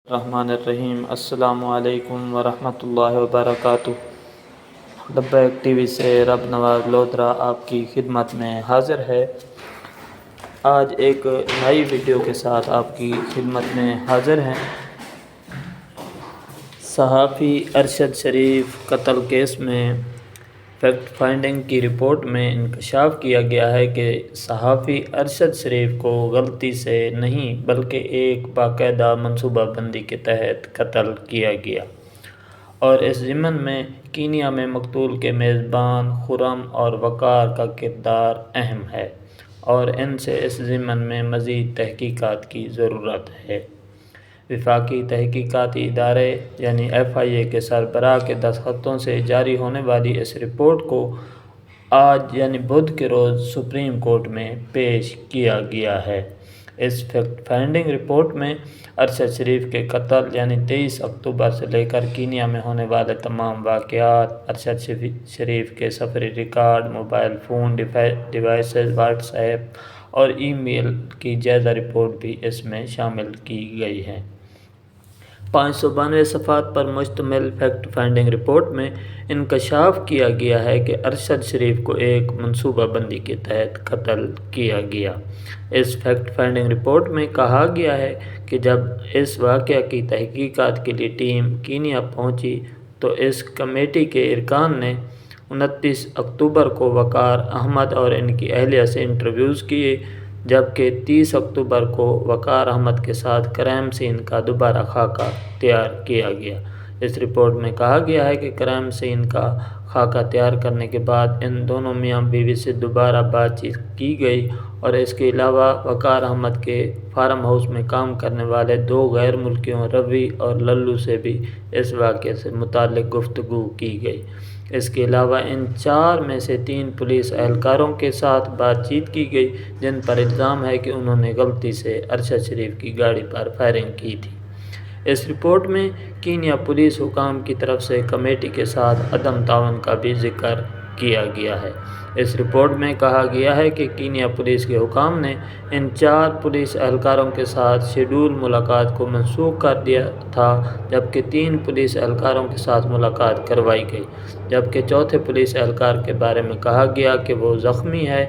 الرحمن الرحیم۔ السلام علیکم ورحمۃ اللہ وبرکاتہ۔ لبیک ٹی وی سے رب نواز لودھرا آپ کی خدمت میں حاضر ہے۔ آج ایک نئی ویڈیو کے ساتھ آپ کی خدمت میں حاضر ہیں۔ صحافی ارشد شریف قتل کیس میں فیکٹ فائنڈنگ کی رپورٹ میں انکشاف کیا گیا ہے کہ صحافی ارشد شریف کو غلطی سے نہیں بلکہ ایک باقاعدہ منصوبہ بندی کے تحت قتل کیا گیا، اور اس ضمن میں کینیا میں مقتول کے میزبان خرم اور وقار کا کردار اہم ہے، اور ان سے اس ضمن میں مزید تحقیقات کی ضرورت ہے۔ وفاقی تحقیقاتی ادارے یعنی FIA کے سربراہ کے دستخطوں سے جاری ہونے والی اس رپورٹ کو آج یعنی بدھ کے روز سپریم کورٹ میں پیش کیا گیا ہے۔ اس فیکٹ فائنڈنگ رپورٹ میں ارشد شریف کے قتل یعنی 23 اکتوبر سے لے کر کینیا میں ہونے والے تمام واقعات، ارشد شریف کے سفری record, mobile phone devices, what's app اور ای میل کی جائزہ رپورٹ بھی اس میں شامل کی گئی ہے۔ 592 صفحات پر مشتمل فیکٹ فائنڈنگ رپورٹ میں انکشاف کیا گیا ہے کہ ارشد شریف کو ایک منصوبہ بندی کے تحت قتل کیا گیا۔ اس فیکٹ فائنڈنگ رپورٹ میں کہا گیا ہے کہ جب اس واقعہ کی تحقیقات کے لیے ٹیم کینیا پہنچی تو اس کمیٹی کے ارکان نے 29 اکتوبر کو وقار احمد اور ان کی اہلیہ سے انٹرویوز کیے، جبکہ 30 اکتوبر کو وقار احمد کے ساتھ کرائم سین کا دوبارہ خاکہ تیار کیا گیا۔ اس رپورٹ میں کہا گیا ہے کہ کرائم سین کا خاکہ تیار کرنے کے بعد ان دونوں میاں بیوی سے دوبارہ بات چیت کی گئی، اور اس کے علاوہ وقار احمد کے فارم ہاؤس میں کام کرنے والے 2 غیر ملکیوں روی اور للو سے بھی اس واقعے سے متعلق گفتگو کی گئی۔ اس کے علاوہ ان 4 میں سے 3 پولیس اہلکاروں کے ساتھ بات چیت کی گئی جن پر الزام ہے کہ انہوں نے غلطی سے ارشد شریف کی گاڑی پر فائرنگ کی تھی۔ اس رپورٹ میں کینیا پولیس حکام کی طرف سے کمیٹی کے ساتھ عدم تعاون کا بھی ذکر کیا گیا ہے۔ اس رپورٹ میں کہا گیا ہے کہ کینیا پولیس کے حکام نے ان 4 پولیس اہلکاروں کے ساتھ شیڈول ملاقات کو منسوخ کر دیا تھا، جبکہ 3 پولیس اہلکاروں کے ساتھ ملاقات کروائی گئی، جبکہ چوتھے پولیس اہلکار کے بارے میں کہا گیا کہ وہ زخمی ہے۔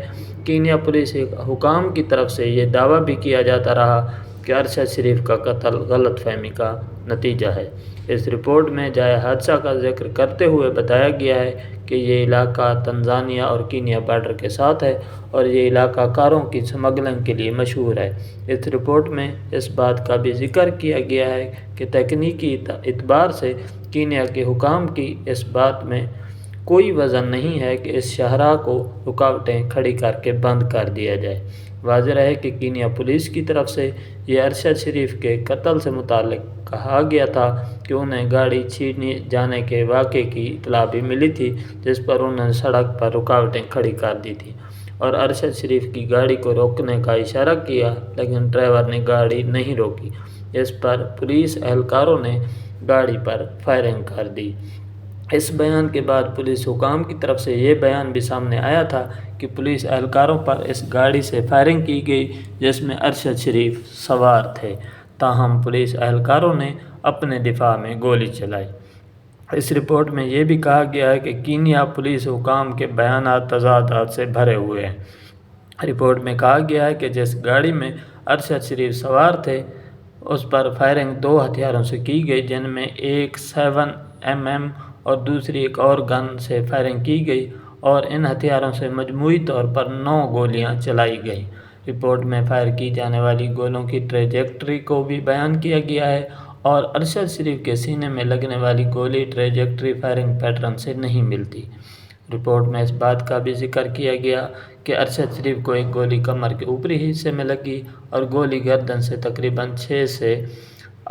کینیا پولیس حکام کی طرف سے یہ دعویٰ بھی کیا جاتا رہا کہ ارشد شریف کا قتل غلط فہمی کا نتیجہ ہے۔ اس رپورٹ میں جائے حادثہ کا ذکر کرتے ہوئے بتایا گیا ہے کہ یہ علاقہ تنزانیہ اور کینیا بارڈر کے ساتھ ہے، اور یہ علاقہ کاروں کی سمگلنگ کے لیے مشہور ہے۔ اس رپورٹ میں اس بات کا بھی ذکر کیا گیا ہے کہ تکنیکی اعتبار سے کینیا کے حکام کی اس بات میں کوئی وزن نہیں ہے کہ اس شاہراہ کو رکاوٹیں کھڑی کر کے بند کر دیا جائے۔ واضح ہے کہ کینیا پولیس کی طرف سے یہ ارشد شریف کے قتل سے متعلق کہا گیا تھا کہ انہیں گاڑی چھینے جانے کے واقعے کی اطلاع بھی ملی تھی، جس پر انہوں نے سڑک پر رکاوٹیں کھڑی کر دی تھیں اور ارشد شریف کی گاڑی کو روکنے کا اشارہ کیا، لیکن ڈرائیور نے گاڑی نہیں روکی۔ اس پر پولیس اہلکاروں نے گاڑی پر فائرنگ کر دی۔ اس بیان کے بعد پولیس حکام کی طرف سے یہ بیان بھی سامنے آیا تھا کہ پولیس اہلکاروں پر اس گاڑی سے فائرنگ کی گئی جس میں ارشد شریف سوار تھے، تاہم پولیس اہلکاروں نے اپنے دفاع میں گولی چلائی۔ اس رپورٹ میں یہ بھی کہا گیا ہے کہ کینیا پولیس حکام کے بیانات تضادات سے بھرے ہوئے ہیں۔ رپورٹ میں کہا گیا ہے کہ جس گاڑی میں ارشد شریف سوار تھے اس پر فائرنگ 2 ہتھیاروں سے کی گئی، جن میں ایک 7mm اور دوسری ایک اور گن سے فائرنگ کی گئی، اور ان ہتھیاروں سے مجموعی طور پر 9 گولیاں چلائی گئیں۔ رپورٹ میں فائر کی جانے والی گولوں کی ٹریجیکٹری کو بھی بیان کیا گیا ہے، اور ارشد شریف کے سینے میں لگنے والی گولی ٹریجیکٹری فائرنگ پیٹرن سے نہیں ملتی۔ رپورٹ میں اس بات کا بھی ذکر کیا گیا کہ ارشد شریف کو ایک گولی کمر کے اوپری حصے میں لگی اور گولی گردن سے تقریباً 6 سے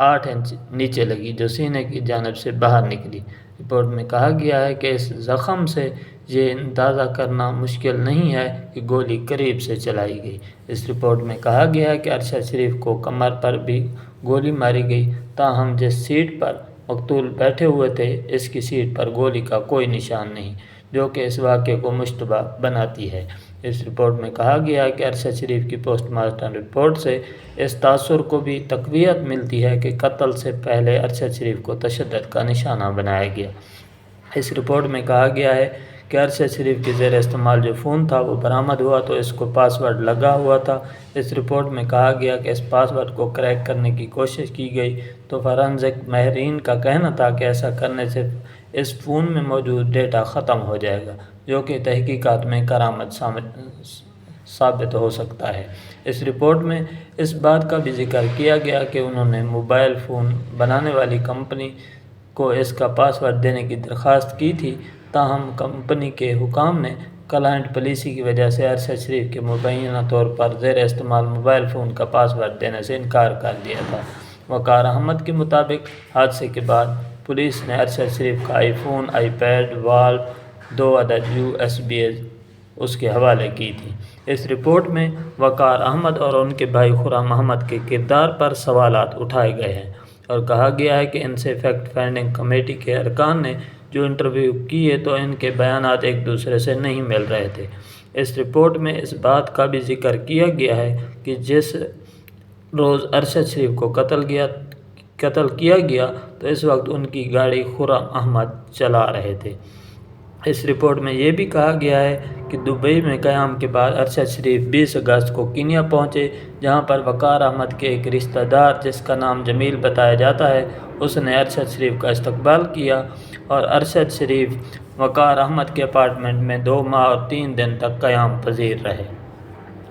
8 انچ نیچے لگی، جو سینے کی جانب سے باہر نکلی۔ رپورٹ میں کہا گیا ہے کہ اس زخم سے یہ اندازہ کرنا مشکل نہیں ہے کہ گولی قریب سے چلائی گئی۔ اس رپورٹ میں کہا گیا ہے کہ ارشد شریف کو کمر پر بھی گولی ماری گئی، تاہم جس سیٹ پر مقتول بیٹھے ہوئے تھے اس کی سیٹ پر گولی کا کوئی نشان نہیں، جو کہ اس واقعے کو مشتبہ بناتی ہے۔ اس رپورٹ میں کہا گیا ہے کہ ارشد شریف کی پوسٹ مارٹم رپورٹ سے اس تاثر کو بھی تقویت ملتی ہے کہ قتل سے پہلے ارشد شریف کو تشدد کا نشانہ بنایا گیا۔ اس رپورٹ میں کہا گیا ہے کہ ارشد شریف کے زیر استعمال جو فون تھا وہ برآمد ہوا تو اس کو پاس ورڈ لگا ہوا تھا۔ اس رپورٹ میں کہا گیا کہ اس پاس ورڈ کو کریک کرنے کی کوشش کی گئی تو فورینزک ماہرین کا کہنا تھا کہ ایسا کرنے سے اس فون میں موجود ڈیٹا ختم ہو جائے گا، جو کہ تحقیقات میں کرامت ثابت ہو سکتا ہے۔ اس رپورٹ میں اس بات کا بھی ذکر کیا گیا کہ انہوں نے موبائل فون بنانے والی کمپنی کو اس کا پاس ورڈ دینے کی درخواست کی تھی، تاہم کمپنی کے حکام نے کلائنٹ پالیسی کی وجہ سے ارشد شریف کے مبینہ طور پر زیر استعمال موبائل فون کا پاس ورڈ دینے سے انکار کر دیا تھا۔ وقار احمد کے مطابق حادثے کے بعد پولیس نے ارشد شریف کا آئی فون، آئی پیڈ، والٹ، 2 عدد USB اس کے حوالے کی تھی۔ اس رپورٹ میں وقار احمد اور ان کے بھائی خرم احمد کے کردار پر سوالات اٹھائے گئے ہیں اور کہا گیا ہے کہ ان سے فیکٹ فائنڈنگ کمیٹی کے ارکان نے جو انٹرویو کیے تو ان کے بیانات ایک دوسرے سے نہیں مل رہے تھے۔ اس رپورٹ میں اس بات کا بھی ذکر کیا گیا ہے کہ جس روز ارشد شریف کو قتل کیا گیا تو اس وقت ان کی گاڑی خرم احمد چلا رہے تھے۔ اس رپورٹ میں یہ بھی کہا گیا ہے کہ دبئی میں قیام کے بعد ارشد شریف 20 اگست کو کینیا پہنچے، جہاں پر وقار احمد کے ایک رشتہ دار جس کا نام جمیل بتایا جاتا ہے اس نے ارشد شریف کا استقبال کیا اور ارشد شریف وقار احمد کے اپارٹمنٹ میں 2 ماہ اور 3 دن تک قیام پذیر رہے۔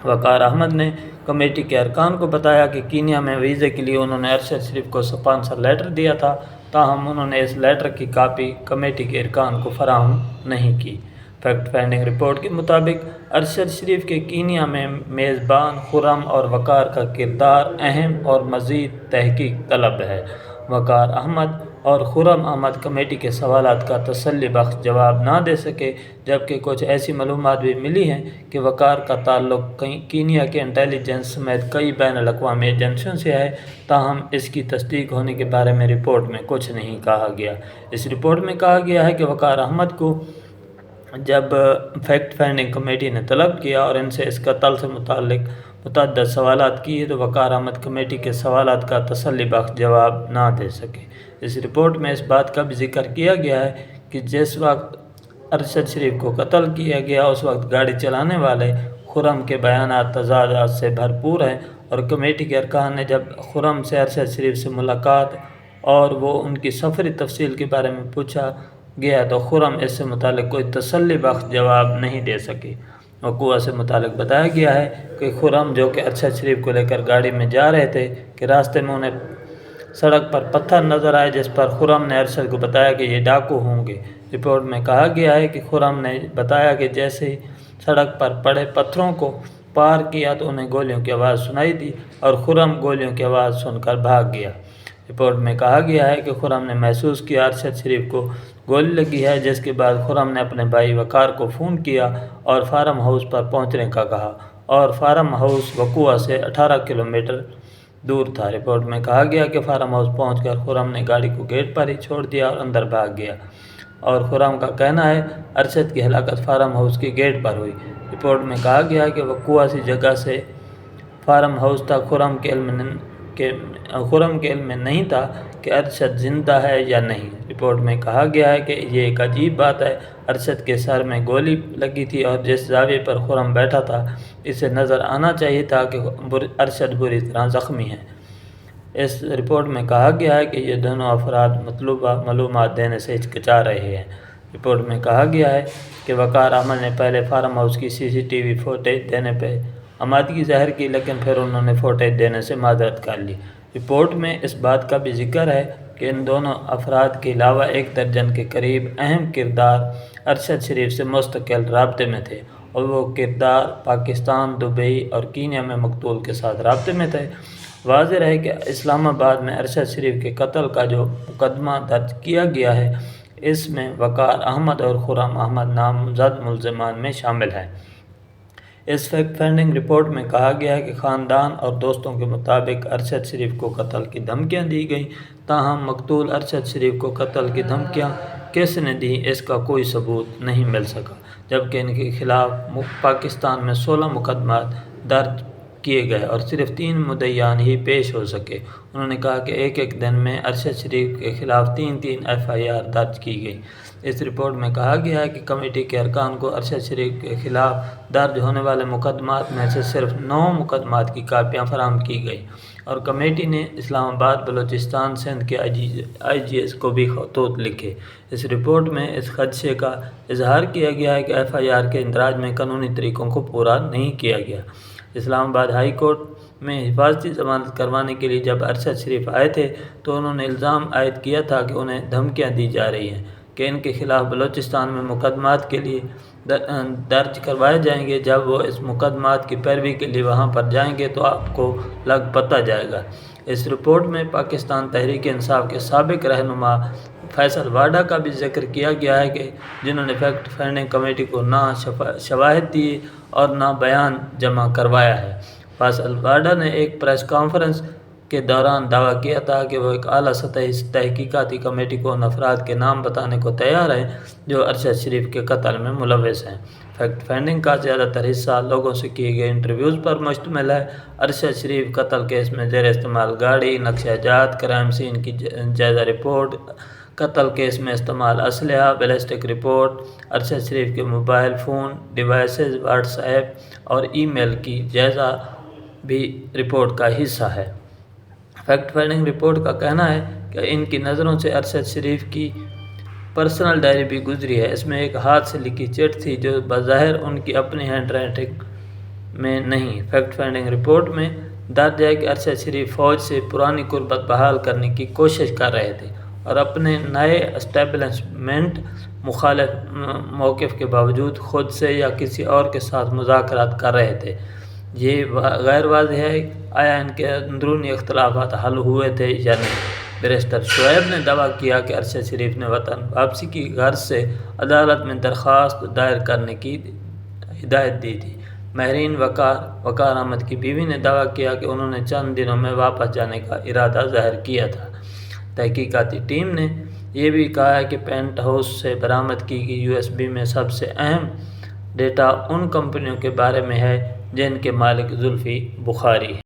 وقار احمد نے کمیٹی کے ارکان کو بتایا کہ کینیا میں ویزے کے لیے انہوں نے ارشد شریف کو اسپانسر لیٹر دیا تھا، تاہم انہوں نے اس لیٹر کی کاپی کمیٹی کے ارکان کو فراہم نہیں کی۔ فیکٹ فائنڈنگ رپورٹ کے مطابق ارشد شریف کے کینیا میں میزبان خرم اور وقار کا کردار اہم اور مزید تحقیق طلب ہے۔ وقار احمد اور خرم احمد کمیٹی کے سوالات کا تسلی بخش جواب نہ دے سکے، جبکہ کچھ ایسی معلومات بھی ملی ہیں کہ وقار کا تعلق کینیا کے انٹیلی جنس سمیت کئی بین الاقوامی ایجنسیوں سے ہے، تاہم اس کی تصدیق ہونے کے بارے میں رپورٹ میں کچھ نہیں کہا گیا۔ اس رپورٹ میں کہا گیا ہے کہ وقار احمد کو جب فیکٹ فائنڈنگ کمیٹی نے طلب کیا اور ان سے اس قتل سے متعلق متعدد سوالات کیے تو وقار احمد کمیٹی کے سوالات کا تسلی بخش جواب نہ دے سکے۔ اس رپورٹ میں اس بات کا بھی ذکر کیا گیا ہے کہ جس وقت ارشد شریف کو قتل کیا گیا اس وقت گاڑی چلانے والے خرم کے بیانات تضادات سے بھرپور ہیں اور کمیٹی کے ارکان نے جب خرم سے ارشد شریف سے ملاقات اور وہ ان کی سفری تفصیل کے بارے میں پوچھا گیا تو خرم اس سے متعلق کوئی تسلی بخش جواب نہیں دے سکے۔ وقوع سے متعلق بتایا گیا ہے کہ خرم جو کہ ارشد شریف کو لے کر گاڑی میں جا رہے تھے کہ راستے میں انہیں سڑک پر پتھر نظر آئے، جس پر خرم نے ارشد کو بتایا کہ یہ ڈاکو ہوں گے۔ رپورٹ میں کہا گیا ہے کہ خرم نے بتایا کہ جیسے ہی سڑک پر پڑے پتھروں کو پار کیا تو انہیں گولیوں کی آواز سنائی دی اور خرم گولیوں کی آواز سن کر بھاگ گیا۔ رپورٹ میں کہا گیا ہے کہ خرم نے محسوس کیا ارشد شریف کو گولی لگی ہے، جس کے بعد خرم نے اپنے بھائی وقار کو فون کیا اور فارم ہاؤس پر پہنچنے کا کہا، اور فارم ہاؤس وقوع سے 18 کلومیٹر دور تھا۔ رپورٹ میں کہا گیا کہ فارم ہاؤس پہنچ کر خرم نے گاڑی کو گیٹ پر ہی چھوڑ دیا اور اندر بھاگ گیا، اور خرم کا کہنا ہے ارشد کی ہلاکت فارم ہاؤس کے گیٹ پر ہوئی۔ رپورٹ میں کہا گیا کہ وقوع سی جگہ سے فارم ہاؤس تک خرم کے علم میں نہیں تھا کہ ارشد زندہ ہے یا نہیں۔ رپورٹ میں کہا گیا ہے کہ یہ ایک عجیب بات ہے، ارشد کے سر میں گولی لگی تھی اور جس زاویے پر خرم بیٹھا تھا اسے نظر آنا چاہیے تھا کہ ارشد بری طرح زخمی ہے۔ اس رپورٹ میں کہا گیا ہے کہ یہ دونوں افراد مطلوبہ معلومات دینے سے ہچکچا رہے ہیں۔ رپورٹ میں کہا گیا ہے کہ وقار احمد نے پہلے فارم ہاؤس کی CCTV فوٹیج دینے پہ آمادگی ظاہر کی، لیکن پھر انہوں نے فوٹیج دینے سے معذرت کر لی۔ رپورٹ میں اس بات کا بھی ذکر ہے کہ ان دونوں افراد کے علاوہ 1 درجن کے قریب اہم کردار ارشد شریف سے مستقل رابطے میں تھے، اور وہ کردار پاکستان، دبئی اور کینیا میں مقتول کے ساتھ رابطے میں تھے۔ واضح ہے کہ اسلام آباد میں ارشد شریف کے قتل کا جو مقدمہ درج کیا گیا ہے اس میں وقار احمد اور خرم احمد نامزد ملزمان میں شامل ہیں۔ اس فیکٹ فائنڈنگ رپورٹ میں کہا گیا ہے کہ خاندان اور دوستوں کے مطابق ارشد شریف کو قتل کی دھمکیاں دی گئیں، تاہم مقتول ارشد شریف کو قتل کی دھمکیاں کس نے دی، اس کا کوئی ثبوت نہیں مل سکا، جبکہ ان کے خلاف پاکستان میں 16 مقدمات درج کیے گئے اور صرف 3 مدعیان ہی پیش ہو سکے۔ انہوں نے کہا کہ ایک دن میں ارشد شریف کے خلاف 3 FIR درج کی گئی۔ اس رپورٹ میں کہا گیا ہے کہ کمیٹی کے ارکان کو ارشد شریف کے خلاف درج ہونے والے مقدمات میں سے صرف 9 مقدمات کی کاپیاں فراہم کی گئی، اور کمیٹی نے اسلام آباد، بلوچستان، سندھ کے IGS کو بھی خطوط لکھے۔ اس رپورٹ میں اس خدشے کا اظہار کیا گیا ہے کہ FIR کے اندراج میں قانونی طریقوں کو پورا نہیں کیا گیا۔ اسلام آباد ہائی کورٹ میں حفاظتی ضمانت کروانے کے لیے جب ارشد شریف آئے تھے تو انہوں نے الزام عائد کیا تھا کہ انہیں دھمکیاں دی جا رہی ہیں کہ ان کے خلاف بلوچستان میں مقدمات کے لیے درج کروائے جائیں گے۔ جب وہ اس مقدمات کی پیروی کے لیے وہاں پر جائیں گے تو آپ کو لگ پتہ جائے گا۔ اس رپورٹ میں پاکستان تحریک انصاف کے سابق رہنما فیصل واڈا کا بھی ذکر کیا گیا ہے کہ جنہوں نے فیکٹ فائنڈنگ کمیٹی کو نہ شواہد دیے اور نہ بیان جمع کروایا ہے۔ فیصل واڈا نے ایک پریس کانفرنس کے دوران دعویٰ کیا تھا کہ وہ ایک اعلیٰ سطحی تحقیقاتی کمیٹی کو ان افراد کے نام بتانے کو تیار ہیں جو ارشد شریف کے قتل میں ملوث ہیں۔ فیکٹ فائنڈنگ کا زیادہ تر حصہ لوگوں سے کیے گئے انٹرویوز پر مشتمل ہے۔ ارشد شریف قتل کیس میں زیر استعمال گاڑی، نقشہ جات، کرائم سین کی جائزہ رپورٹ، قتل کیس میں استعمال اسلحہ، بیلسٹک رپورٹ، ارشد شریف کے mobile phone devices, what's app اور ای میل کی جائزہ بھی رپورٹ کا حصہ ہے۔ فیکٹ فائنڈنگ رپورٹ کا کہنا ہے کہ ان کی نظروں سے ارشد شریف کی پرسنل ڈائری بھی گزری ہے۔ اس میں ایک ہاتھ سے لکھی چٹ تھی جو بظاہر ان کی اپنی ہینڈ رائٹنگ میں نہیں۔ فیکٹ فائنڈنگ رپورٹ میں درج ہے کہ ارشد شریف فوج سے پرانی قربت بحال کرنے کی کوشش کر رہے تھے اور اپنے نئے اسٹیبلشمنٹ مخالف موقف کے باوجود خود سے یا کسی اور کے ساتھ مذاکرات کر رہے تھے۔ یہ غیر واضح ہے آیا ان کے اندرونی اختلافات حل ہوئے تھے یا نہیں۔ بیرسٹر شعیب نے دعویٰ کیا کہ ارشد شریف نے وطن واپسی کی غرض سے عدالت میں درخواست دائر کرنے کی ہدایت دی تھی۔ ماہرین وقار احمد کی بیوی نے دعویٰ کیا کہ انہوں نے چند دنوں میں واپس جانے کا ارادہ ظاہر کیا تھا۔ تحقیقاتی ٹیم نے یہ بھی کہا ہے کہ پینٹ ہاؤس سے برآمد کی گئی USB میں سب سے اہم ڈیٹا ان کمپنیوں کے بارے میں ہے جن کے مالک زلفی بخاری ہیں۔